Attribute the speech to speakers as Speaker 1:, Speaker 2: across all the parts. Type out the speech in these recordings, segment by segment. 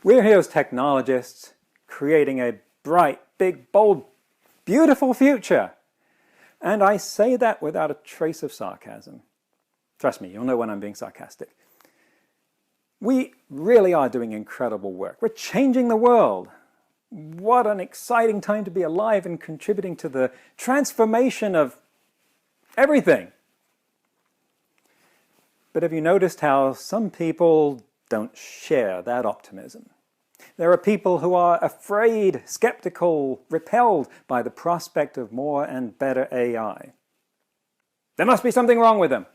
Speaker 1: We're here as technologists creating a bright, big, bold, beautiful future. And I say that without a trace of sarcasm. Trust me, you'll know when I'm being sarcastic. We really are doing incredible work. We're changing the world. What an exciting time to be alive and contributing to the transformation of everything. But have you noticed how some people don't share that optimism? There are people who are afraid, skeptical, repelled by the prospect of more and better AI. There must be something wrong with them.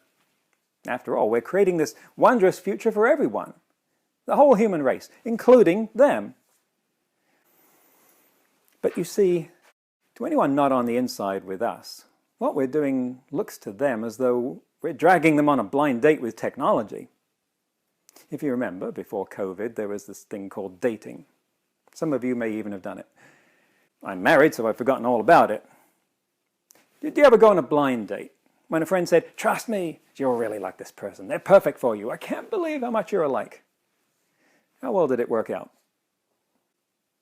Speaker 1: After all, we're creating this wondrous future for everyone, the whole human race, including them. But you see, to anyone not on the inside with us, what we're doing looks to them as though we're dragging them on a blind date with technology. If you remember, before COVID, there was this thing called dating. Some of you may even have done it. I'm married, so I've forgotten all about it. Did you ever go on a blind date? When a friend said, "Trust me, you'll really like this person. They're perfect for you. I can't believe how much you're alike." How well did it work out?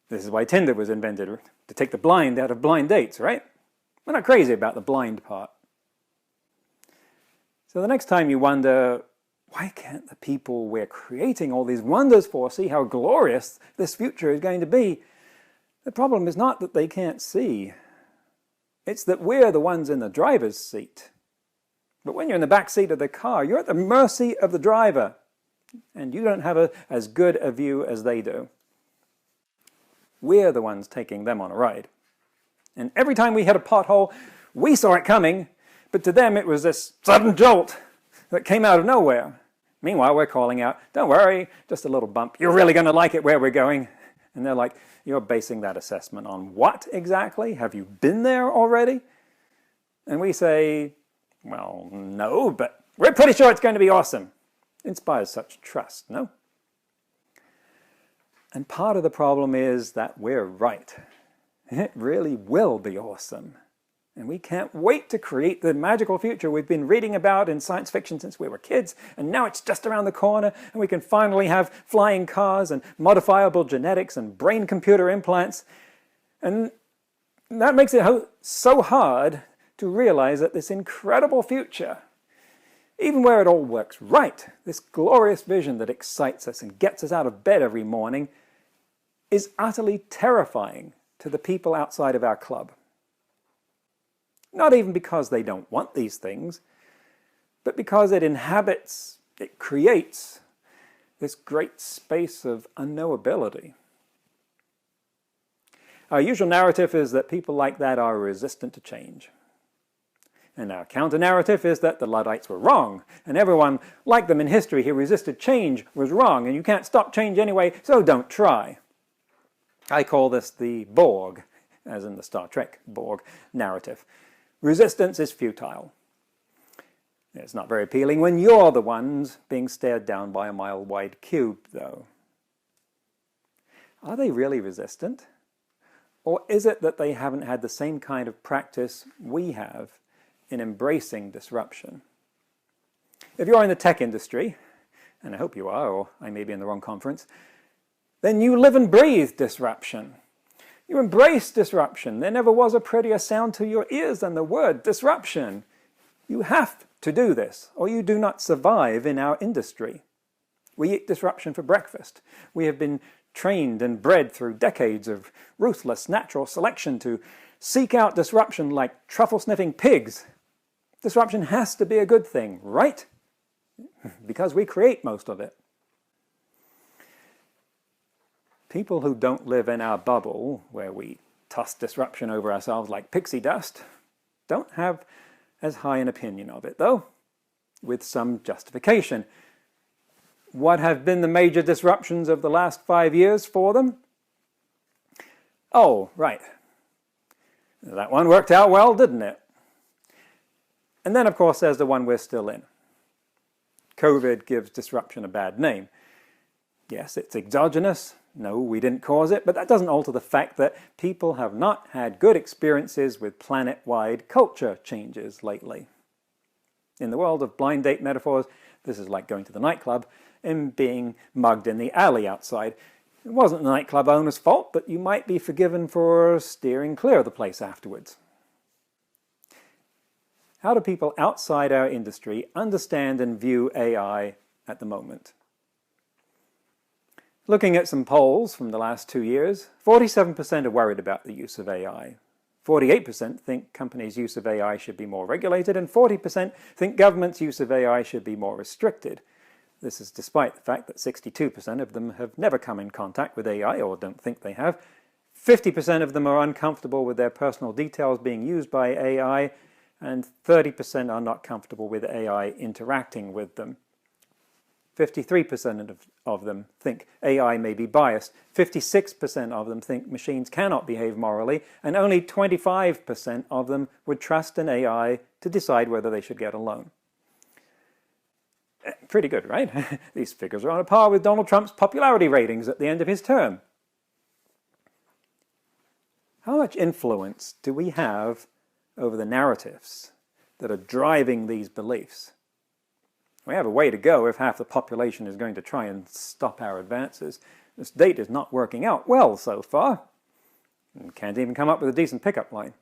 Speaker 1: This is why Tinder was invented, to take the blind out of blind dates, right? We're not crazy about the blind part. So the next time you wonder, why can't the people we're creating all these wonders for see how glorious this future is going to be? The problem is not that they can't see. It's that we're the ones in the driver's seat. But when you're in the back seat of the car, you're at the mercy of the driver, and you don't have as good a view as they do. We're the ones taking them on a ride. And every time we hit a pothole, we saw it coming, but to them it was this sudden jolt that came out of nowhere. Meanwhile, we're calling out, "Don't worry, just a little bump. You're really going to like it where we're going." And they're like, "You're basing that assessment on what exactly? Have you been there already?" And we say, "Well, no, but we're pretty sure it's going to be awesome." Inspires such trust, no? And part of the problem is that we're right. It really will be awesome. And we can't wait to create the magical future we've been reading about in science fiction since we were kids, and now it's just around the corner, and we can finally have flying cars and modifiable genetics and brain-computer implants. And that makes it so hard to realize that this incredible future, even where it all works right, this glorious vision that excites us and gets us out of bed every morning, is utterly terrifying to the people outside of our club. Not even because they don't want these things, but because it creates this great space of unknowability. Our usual narrative is that people like that are resistant to change. And our counter-narrative is that the Luddites were wrong, and everyone like them in history who resisted change was wrong, and you can't stop change anyway, so don't try. I call this the Borg, as in the Star Trek Borg narrative. Resistance is futile. It's not very appealing when you're the ones being stared down by a mile-wide cube, though. Are they really resistant? Or is it that they haven't had the same kind of practice we have in embracing disruption? If you're in the tech industry, and I hope you are, or I may be in the wrong conference, then you live and breathe disruption. You embrace disruption. There never was a prettier sound to your ears than the word disruption. You have to do this, or you do not survive in our industry. We eat disruption for breakfast. We have been trained and bred through decades of ruthless natural selection to seek out disruption like truffle-sniffing pigs. Disruption has to be a good thing, right? Because we create most of it. People who don't live in our bubble, where we toss disruption over ourselves like pixie dust, don't have as high an opinion of it, though, with some justification. What have been the major disruptions of the last 5 years for them? Oh, right. That one worked out well, didn't it? And then, of course, there's the one we're still in. COVID gives disruption a bad name. Yes, it's exogenous. No, we didn't cause it, but that doesn't alter the fact that people have not had good experiences with planet-wide culture changes lately. In the world of blind date metaphors, this is like going to the nightclub and being mugged in the alley outside. It wasn't the nightclub owner's fault, but you might be forgiven for steering clear of the place afterwards. How do people outside our industry understand and view AI at the moment? Looking at some polls from the last 2 years, 47% are worried about the use of AI. 48% think companies' use of AI should be more regulated, and 40% think government's use of AI should be more restricted. This is despite the fact that 62% of them have never come in contact with AI or don't think they have. 50% of them are uncomfortable with their personal details being used by AI, and 30% are not comfortable with AI interacting with them. 53% of them think AI may be biased, 56% of them think machines cannot behave morally, and only 25% of them would trust an AI to decide whether they should get a loan. Pretty good, right? These figures are on a par with Donald Trump's popularity ratings at the end of his term. How much influence do we have over the narratives that are driving these beliefs? We have a way to go if half the population is going to try and stop our advances. This date is not working out well so far. And can't even come up with a decent pickup line.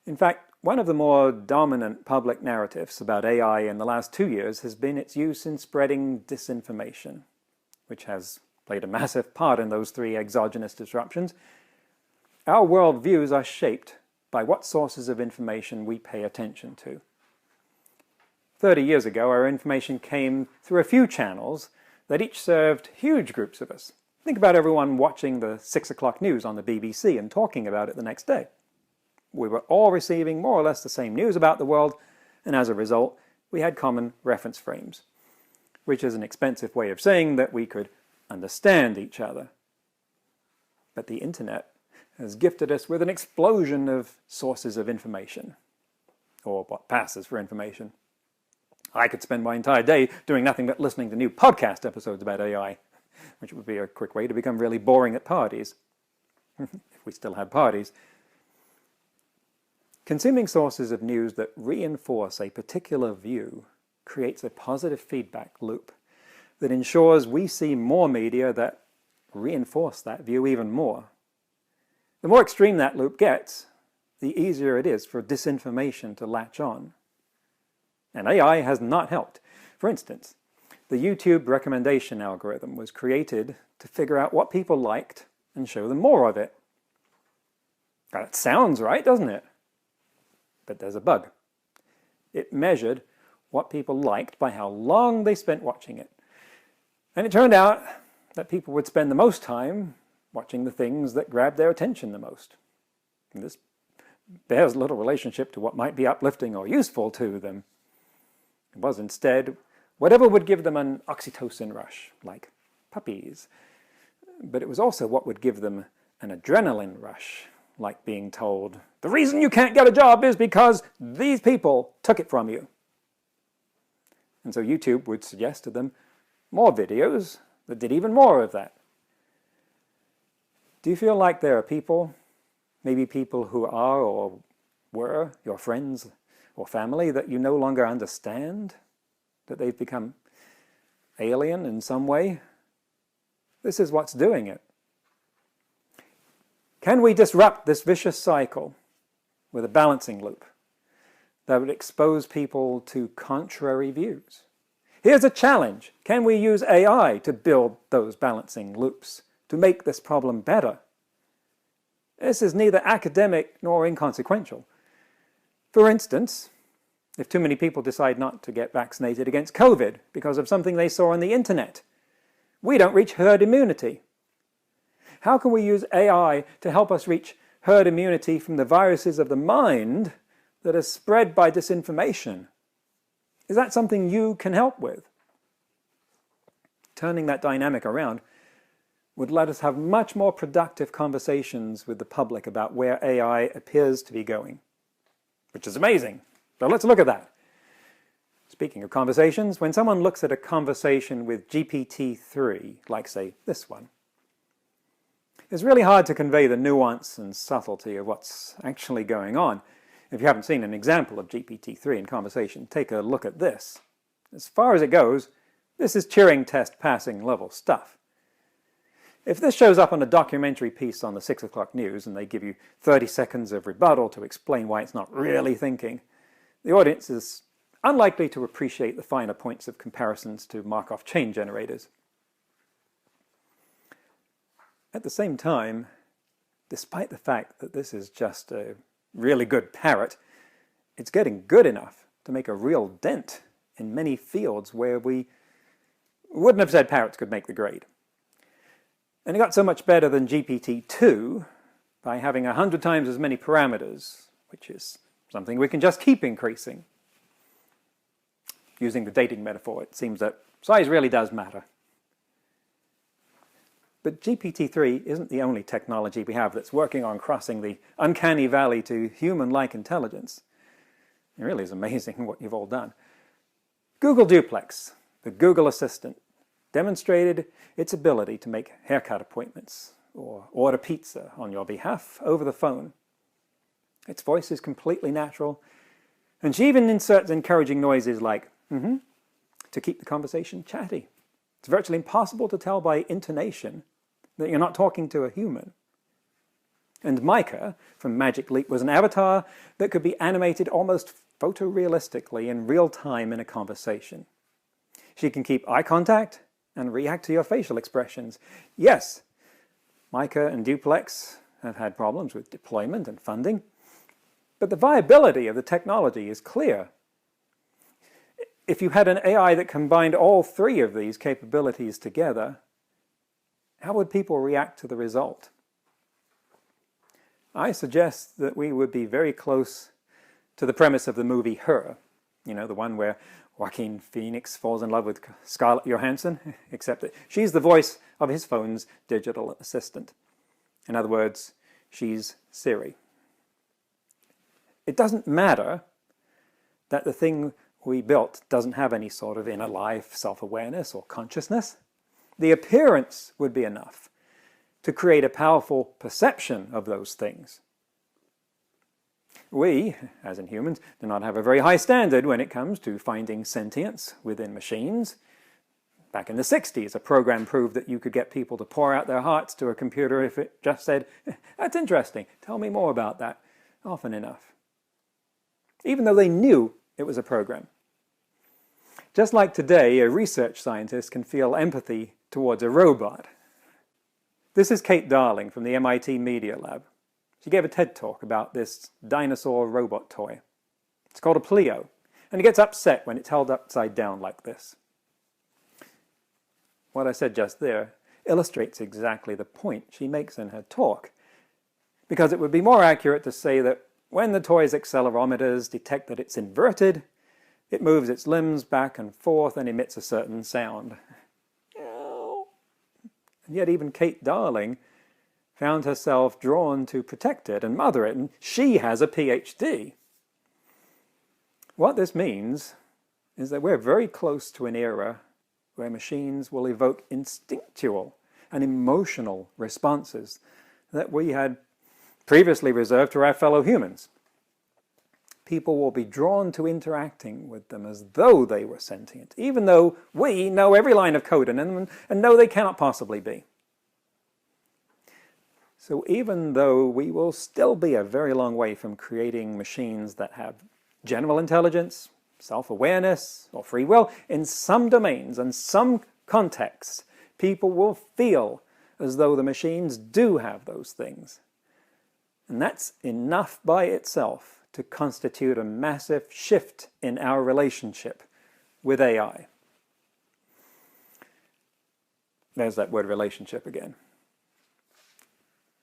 Speaker 1: In fact, one of the more dominant public narratives about AI in the last 2 years has been its use in spreading disinformation, which has played a massive part in those 3 exogenous disruptions. Our worldviews are shaped by what sources of information we pay attention to. 30 years ago, our information came through a few channels that each served huge groups of us. Think about everyone watching the 6 o'clock news on the BBC and talking about it the next day. We were all receiving more or less the same news about the world, and as a result, we had common reference frames, which is an expensive way of saying that we could understand each other. But the internet has gifted us with an explosion of sources of information, or what passes for information. I could spend my entire day doing nothing but listening to new podcast episodes about AI, which would be a quick way to become really boring at parties, if we still had parties. Consuming sources of news that reinforce a particular view creates a positive feedback loop that ensures we see more media that reinforce that view even more. The more extreme that loop gets, the easier it is for disinformation to latch on. And AI has not helped. For instance, the YouTube recommendation algorithm was created to figure out what people liked and show them more of it. That sounds right, doesn't it? But there's a bug. It measured what people liked by how long they spent watching it. And it turned out that people would spend the most time watching the things that grabbed their attention the most. And this bears little relationship to what might be uplifting or useful to them. It was instead whatever would give them an oxytocin rush, like puppies. But it was also what would give them an adrenaline rush, like being told, the reason you can't get a job is because these people took it from you. And so YouTube would suggest to them more videos that did even more of that. Do you feel like there are people, maybe people who are or were your friends or family, that you no longer understand? That they've become alien in some way? This is what's doing it. Can we disrupt this vicious cycle with a balancing loop that would expose people to contrary views? Here's a challenge. Can we use AI to build those balancing loops, to make this problem better? This is neither academic nor inconsequential. For instance, if too many people decide not to get vaccinated against COVID because of something they saw on the internet, we don't reach herd immunity. How can we use AI to help us reach herd immunity from the viruses of the mind that are spread by disinformation? Is that something you can help with? Turning that dynamic around would let us have much more productive conversations with the public about where AI appears to be going, which is amazing. So let's look at that. Speaking of conversations, when someone looks at a conversation with GPT-3, like say this one, it's really hard to convey the nuance and subtlety of what's actually going on. If you haven't seen an example of GPT-3 in conversation, take a look at this. As far as it goes, this is Turing test passing level stuff. If this shows up on a documentary piece on the 6 o'clock news and they give you 30 seconds of rebuttal to explain why it's not really thinking, the audience is unlikely to appreciate the finer points of comparisons to Markov chain generators. At the same time, despite the fact that this is just a really good parrot, it's getting good enough to make a real dent in many fields where we wouldn't have said parrots could make the grade. And it got so much better than GPT-2 by having 100 times as many parameters, which is something we can just keep increasing. Using the dating metaphor, it seems that size really does matter. But GPT-3 isn't the only technology we have that's working on crossing the uncanny valley to human-like intelligence. It really is amazing what you've all done. Google Duplex, the Google Assistant, demonstrated its ability to make haircut appointments or order pizza on your behalf over the phone. Its voice is completely natural, and she even inserts encouraging noises like, to keep the conversation chatty. It's virtually impossible to tell by intonation that you're not talking to a human. And Micah from Magic Leap was an avatar that could be animated almost photorealistically in real time in a conversation. She can keep eye contact and react to your facial expressions. Yes, Micah and Duplex have had problems with deployment and funding, but the viability of the technology is clear. If you had an AI that combined all three of these capabilities together, how would people react to the result? I suggest that we would be very close to the premise of the movie Her, you know, the one where Joaquin Phoenix falls in love with Scarlett Johansson, except that she's the voice of his phone's digital assistant. In other words, she's Siri. It doesn't matter that the thing we built doesn't have any sort of inner life, self-awareness, or consciousness. The appearance would be enough to create a powerful perception of those things. We, as in humans, do not have a very high standard when it comes to finding sentience within machines. Back in the 60s, a program proved that you could get people to pour out their hearts to a computer if it just said, "That's interesting, tell me more about that," often enough. Even though they knew it was a program. Just like today, a research scientist can feel empathy towards a robot. This is Kate Darling from the MIT Media Lab. She gave a TED talk about this dinosaur robot toy. It's called a Pleo, and it gets upset when it's held upside down like this. What I said just there illustrates exactly the point she makes in her talk, because it would be more accurate to say that when the toy's accelerometers detect that it's inverted, it moves its limbs back and forth and emits a certain sound. And yet even Kate Darling found herself drawn to protect it and mother it, and she has a PhD. What this means is that we're very close to an era where machines will evoke instinctual and emotional responses that we had previously reserved to our fellow humans. People will be drawn to interacting with them as though they were sentient, even though we know every line of code in them and know they cannot possibly be. So even though we will still be a very long way from creating machines that have general intelligence, self-awareness, or free will, in some domains and some contexts, people will feel as though the machines do have those things. And that's enough by itself to constitute a massive shift in our relationship with AI. There's that word relationship again.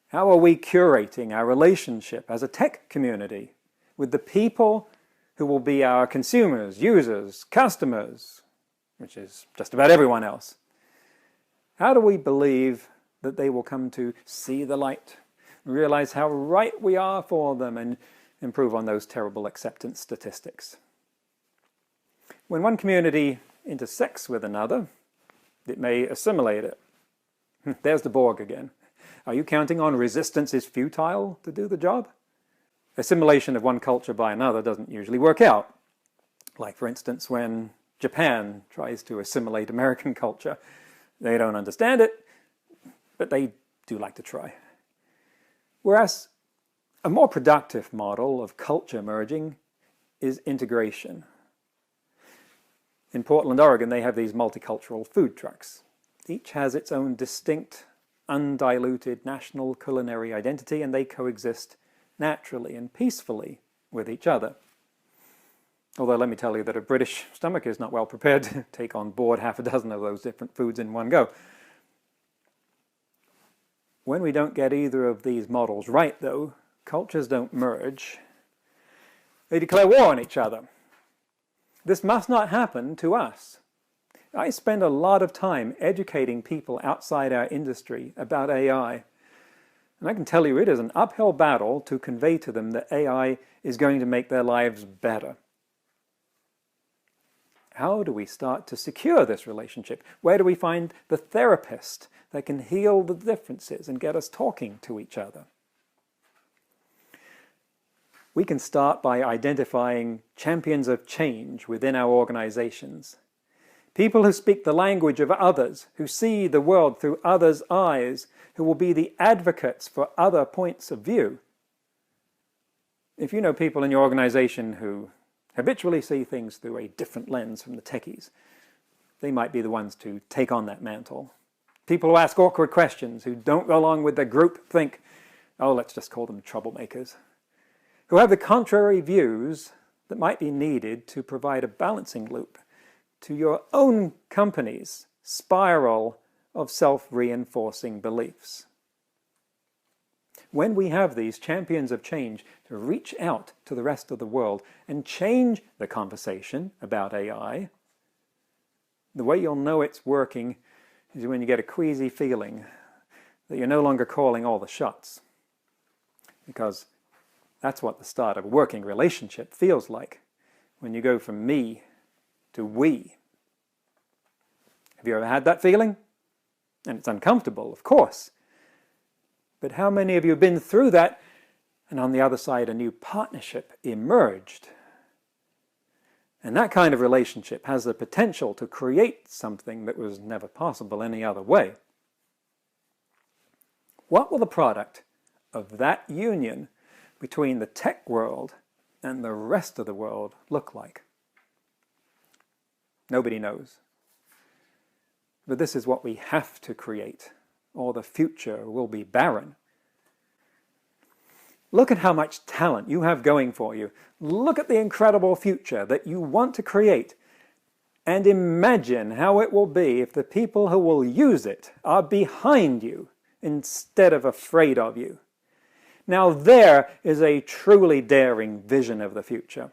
Speaker 1: How are we curating our relationship as a tech community with the people who will be our consumers, users, customers, which is just about everyone else? How do we believe that they will come to see the light, realize how right we are for them, and improve on those terrible acceptance statistics? When one community intersects with another, it may assimilate it. There's the Borg again. Are you counting on resistance is futile to do the job? Assimilation of one culture by another doesn't usually work out. Like, for instance, when Japan tries to assimilate American culture. They don't understand it, but they do like to try. Whereas a more productive model of culture merging is integration. In Portland, Oregon, they have these multicultural food trucks. Each has its own distinct, undiluted national culinary identity, and they coexist naturally and peacefully with each other. Although let me tell you that a British stomach is not well prepared to take on board half a dozen of those different foods in one go. When we don't get either of these models right, though, cultures don't merge. They declare war on each other. This must not happen to us. I spend a lot of time educating people outside our industry about AI. And I can tell you it is an uphill battle to convey to them that AI is going to make their lives better. How do we start to secure this relationship? Where do we find the therapist that can heal the differences and get us talking to each other? We can start by identifying champions of change within our organizations. People who speak the language of others, who see the world through others' eyes, who will be the advocates for other points of view. If you know people in your organization who habitually see things through a different lens from the techies, they might be the ones to take on that mantle. People who ask awkward questions, who don't go along with the group think, oh, let's just call them troublemakers. Who have the contrary views that might be needed to provide a balancing loop to your own company's spiral of self-reinforcing beliefs. When we have these champions of change to reach out to the rest of the world and change the conversation about AI, the way you'll know it's working is when you get a queasy feeling that you're no longer calling all the shots. Because that's what the start of a working relationship feels like, when you go from me to we. Have you ever had that feeling? And it's uncomfortable, of course. But how many of you have been through that, and on the other side a new partnership emerged? And that kind of relationship has the potential to create something that was never possible any other way. What will the product of that union between the tech world and the rest of the world look like? Nobody knows. But this is what we have to create, or the future will be barren. Look at how much talent you have going for you. Look at the incredible future that you want to create. And imagine how it will be if the people who will use it are behind you instead of afraid of you. Now there is a truly daring vision of the future.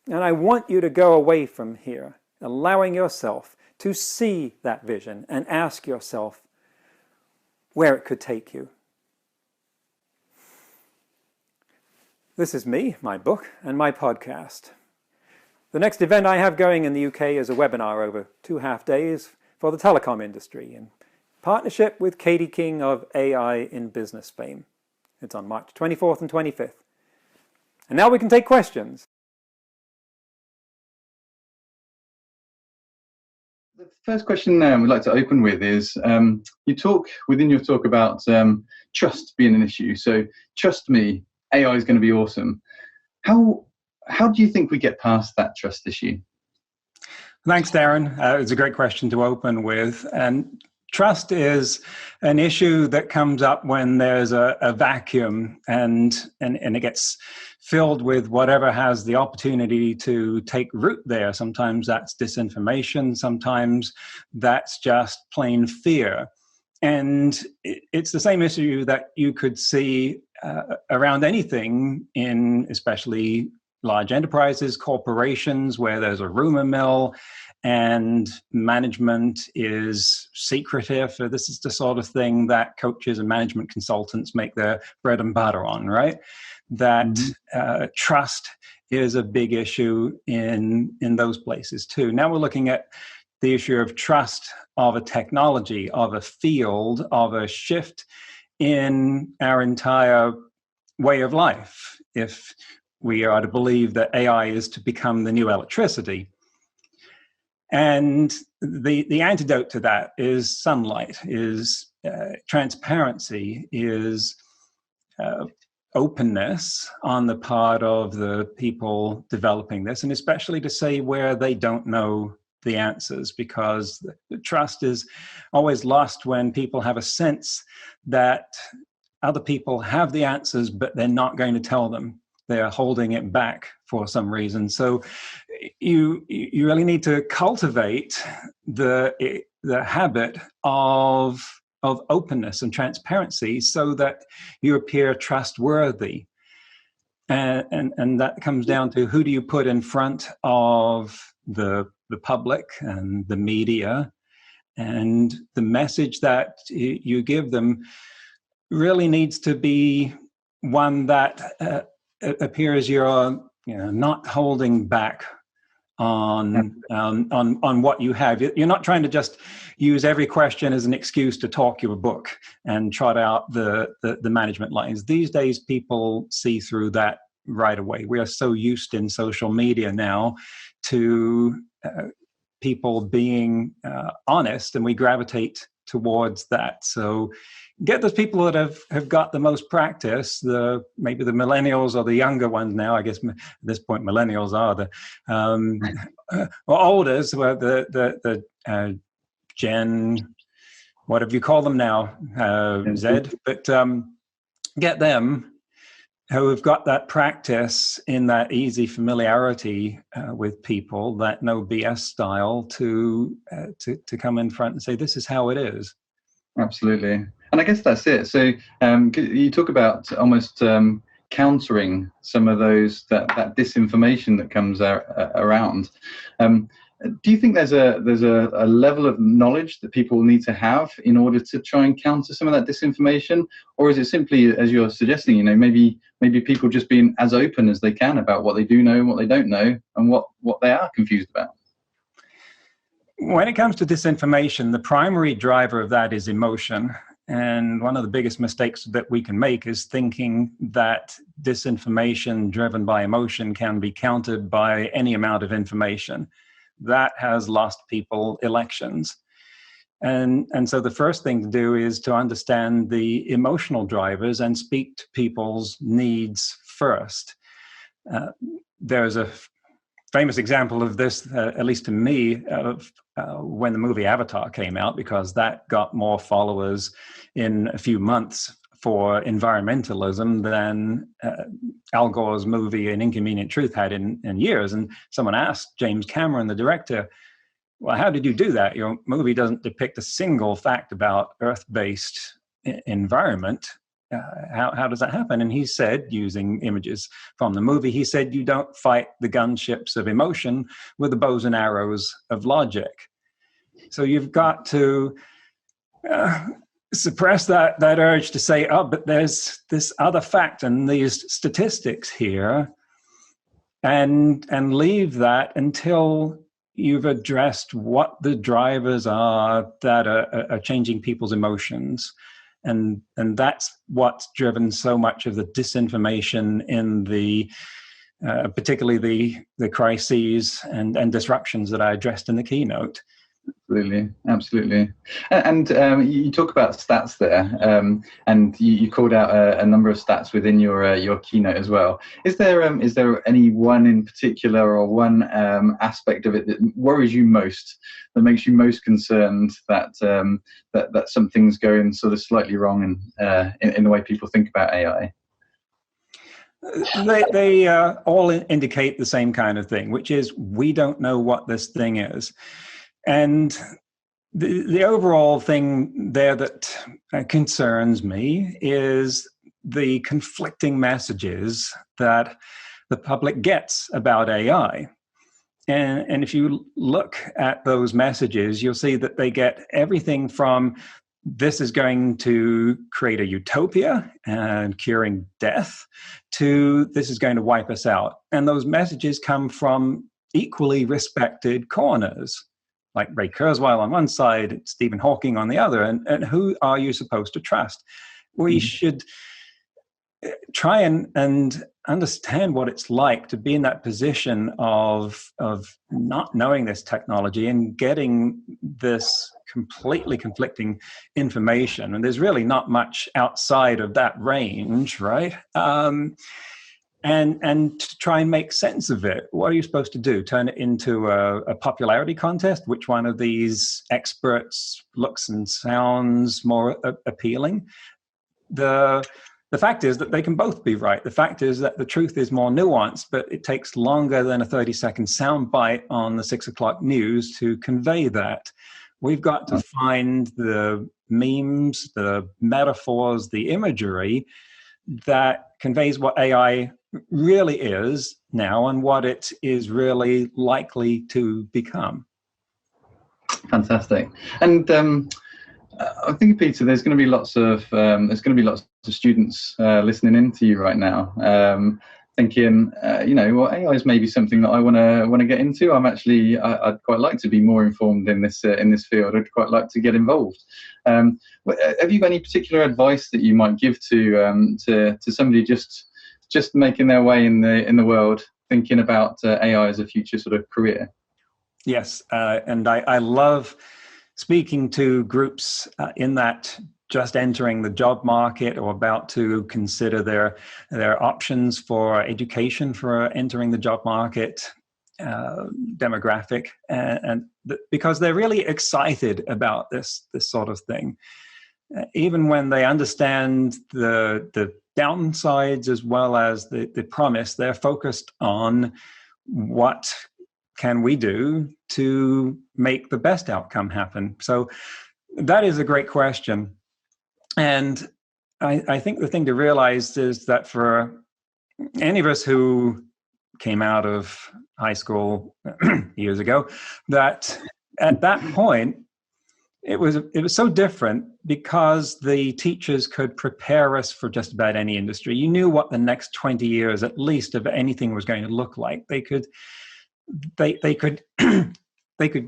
Speaker 1: And I want you to go away from here, allowing yourself to see that vision and ask yourself where it could take you. This is me, my book, and my podcast. The next event I have going in the UK is a webinar over 2.5 days for the telecom industry in partnership with Katie King of AI in Business fame. It's on March 24th and 25th. And now we can take questions.
Speaker 2: The first question we'd like to open with is, you talk within your talk about trust being an issue. So trust me, AI is going to be awesome. How do you think we get past that trust issue?
Speaker 3: Thanks, Darren. It's a great question to open with. And trust is an issue that comes up when there's a vacuum and it gets filled with whatever has the opportunity to take root there. Sometimes that's disinformation. Sometimes that's just plain fear. And it's the same issue that you could see around anything in especially large enterprises, corporations, where there's a rumor mill and management is secretive. So this is the sort of thing that coaches and management consultants make their bread and butter on, right? That trust is a big issue in those places too. Now we're looking at the issue of trust of a technology, of a field, of a shift in our entire way of life. If we are to believe that AI is to become the new electricity. And the antidote to that is sunlight, is transparency is openness on the part of the people developing this, and especially to say where they don't know the answers, because the trust is always lost when people have a sense that other people have the answers, but they're not going to tell them. They're holding it back for some reason. So you really need to cultivate the habit of openness and transparency so that you appear trustworthy. And that comes down to, who do you put in front of the public and the media, and the message that you give them really needs to be one that appears you're not holding back on what you have. You're not trying to just use every question as an excuse to talk your book and trot out the management lines. These days, people see through that right away. We are so used in social media now to people being honest, and we gravitate towards that. So get those people that have got the most practice, maybe the millennials or the younger ones now. I guess at this point millennials are the or olders, where the Gen, whatever you call them now, Z, but get them who have got that practice in that easy familiarity with people, that no BS style, to come in front and say, this is how it is.
Speaker 2: Absolutely. And I guess that's it. So you talk about almost countering some of that disinformation that comes around. Do you think there's a level of knowledge that people need to have in order to try and counter some of that disinformation, or is it simply, as you're suggesting, maybe people just being as open as they can about what they do know and what they don't know, and what they are confused about?
Speaker 3: When it comes to disinformation, the primary driver of that is emotion. And one of the biggest mistakes that we can make is thinking that disinformation driven by emotion can be countered by any amount of information. That has lost people elections. And so the first thing to do is to understand the emotional drivers and speak to people's needs first. There's a famous example of this, at least to me, of when the movie Avatar came out, because that got more followers in a few months for environmentalism than Al Gore's movie An Inconvenient Truth had in years. And someone asked James Cameron, the director, well, how did you do that? Your movie doesn't depict a single fact about Earth-based environment. How does that happen? And he said, using images from the movie, he said, you don't fight the gunships of emotion with the bows and arrows of logic. So you've got to suppress that urge to say, oh, but there's this other fact and these statistics here, and leave that until you've addressed what the drivers are that are changing people's emotions. And that's what's driven so much of the disinformation in the particularly the crises and disruptions that I addressed in the keynote.
Speaker 2: Absolutely. And you talk about stats there, and you called out a number of stats within your keynote as well. Is there any one in particular, or one aspect of it that worries you most, that makes you most concerned that that something's going sort of slightly wrong in the way people think about AI?
Speaker 3: They all indicate the same kind of thing, which is we don't know what this thing is. And the overall thing there that concerns me is the conflicting messages that the public gets about AI. And if you look at those messages, you'll see that they get everything from this is going to create a utopia and curing death, to this is going to wipe us out. And those messages come from equally respected corners, like Ray Kurzweil on one side, Stephen Hawking on the other. And who are you supposed to trust? We should try and understand what it's like to be in that position of not knowing this technology and getting this completely conflicting information. And there's really not much outside of that range, right? And to try and make sense of it. What are you supposed to do? Turn it into a popularity contest? Which one of these experts looks and sounds more appealing? The fact is that they can both be right. The fact is that the truth is more nuanced, but it takes longer than a 30-second soundbite on the 6 o'clock news to convey that. We've got to find the memes, the metaphors, the imagery that conveys what AI really is now and what it is really likely to become.
Speaker 2: Fantastic. And I think, Peter, there's going to be lots of students listening in to you right now, thinking, well, AI is maybe something that I want to get into. I'd quite like to be more informed in this field. I'd quite like to get involved. Have you got any particular advice that you might give to somebody just making their way in the world, thinking about AI as a future sort of career?
Speaker 3: Yes, and I love speaking to groups in that just entering the job market or about to consider their options for education for entering the job market demographic, and because they're really excited about this sort of thing, even when they understand the downsides as well as the promise. They're focused on what can we do to make the best outcome happen? So that is a great question. And I think the thing to realize is that for any of us who came out of high school years ago, that at that point, it was so different because the teachers could prepare us for just about any industry. You knew what the next 20 years at least of anything was going to look like. They could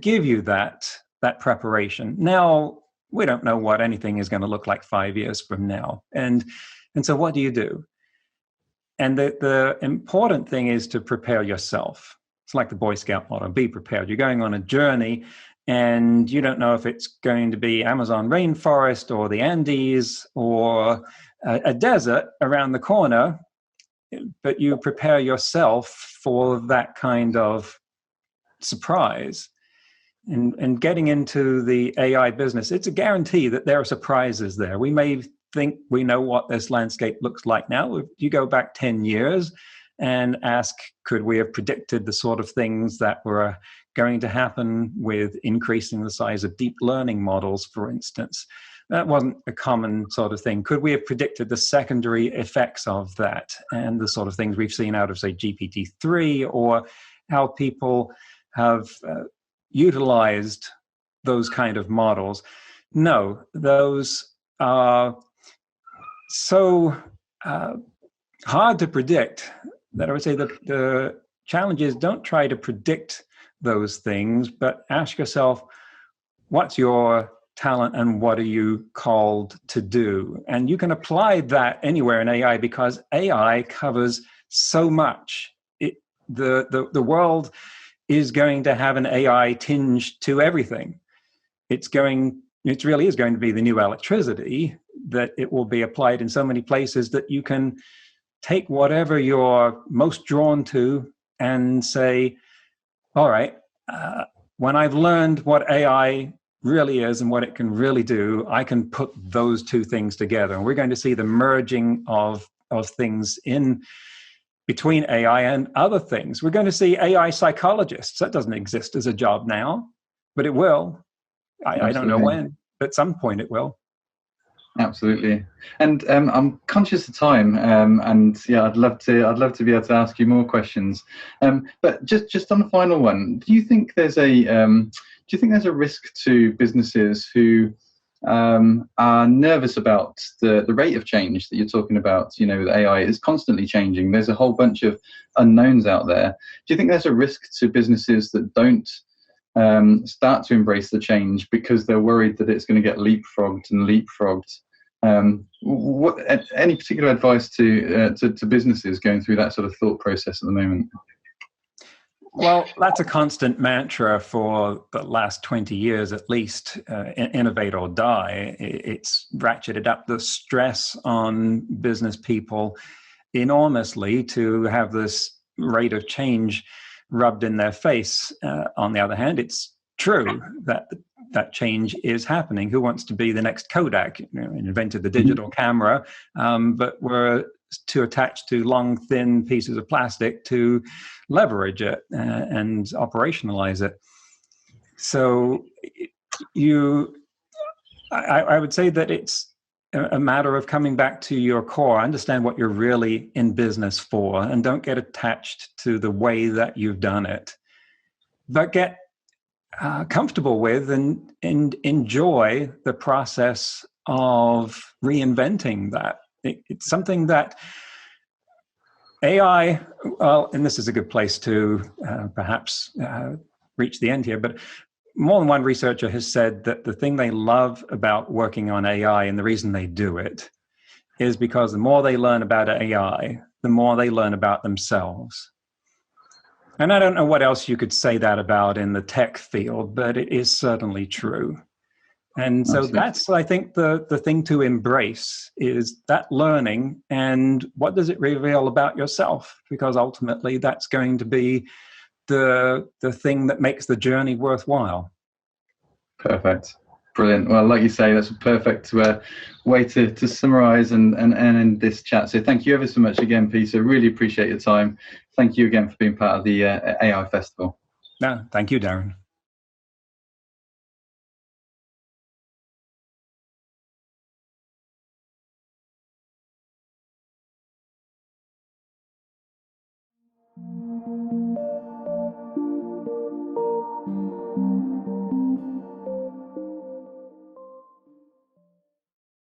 Speaker 3: give you that preparation. Now we don't know what anything is going to look like 5 years from now, and so what do you do? And the important thing is to prepare yourself. It's like the Boy Scout motto: be prepared. You're going on a journey, and you don't know if it's going to be Amazon rainforest or the Andes or a desert around the corner. But you prepare yourself for that kind of surprise. And getting into the AI business, it's a guarantee that there are surprises there. We may think we know what this landscape looks like now. If you go back 10 years and ask, could we have predicted the sort of things that were going to happen with increasing the size of deep learning models, for instance? That wasn't a common sort of thing. Could we have predicted the secondary effects of that and the sort of things we've seen out of, say, GPT-3, or how people have utilized those kind of models? No, those are so hard to predict that I would say that the challenge is, don't try to predict those things, but ask yourself, what's your talent and what are you called to do? And you can apply that anywhere in AI, because AI covers so much. The world is going to have an AI tinge to everything. It really is going to be the new electricity, that it will be applied in so many places that you can take whatever you're most drawn to and say, all right, when I've learned what AI really is and what it can really do, I can put those two things together. And we're going to see the merging of things in between AI and other things. We're going to see AI psychologists. That doesn't exist as a job now, but it will. I don't know when, but at some point it will.
Speaker 2: Absolutely. And I'm conscious of time, and yeah, I'd love to be able to ask you more questions. But just on the final one, do you think there's a risk to businesses who are nervous about the rate of change that you're talking about? With AI, is constantly changing. There's a whole bunch of unknowns out there. Do you think there's a risk to businesses that don't start to embrace the change because they're worried that it's going to get leapfrogged? Any particular advice to businesses going through that sort of thought process at the moment?
Speaker 3: Well, that's a constant mantra for the last 20 years at least, innovate or die. It's ratcheted up the stress on business people enormously to have this rate of change rubbed in their face. On the other hand, it's true that that change is happening. Who wants to be the next Kodak? Invented the digital camera, but we're too attached to long, thin pieces of plastic to leverage it and operationalize it. So I would say that it's a matter of coming back to your core, understand what you're really in business for, and don't get attached to the way that you've done it, but get comfortable with and enjoy the process of reinventing that. It's something that AI, well, and this is a good place to perhaps reach the end here, but more than one researcher has said that the thing they love about working on AI and the reason they do it is because the more they learn about AI, the more they learn about themselves. And I don't know what else you could say that about in the tech field, but it is certainly true. And so that's, I think, the thing to embrace is that learning and what does it reveal about yourself? Because ultimately that's going to be the thing that makes the journey worthwhile.
Speaker 2: Perfect. Brilliant. Well, like you say, that's a perfect way to summarize and end this chat. So thank you ever so much again, Peter. Really appreciate your time. Thank you again for being part of the AI Festival.
Speaker 3: No, thank you, Darren.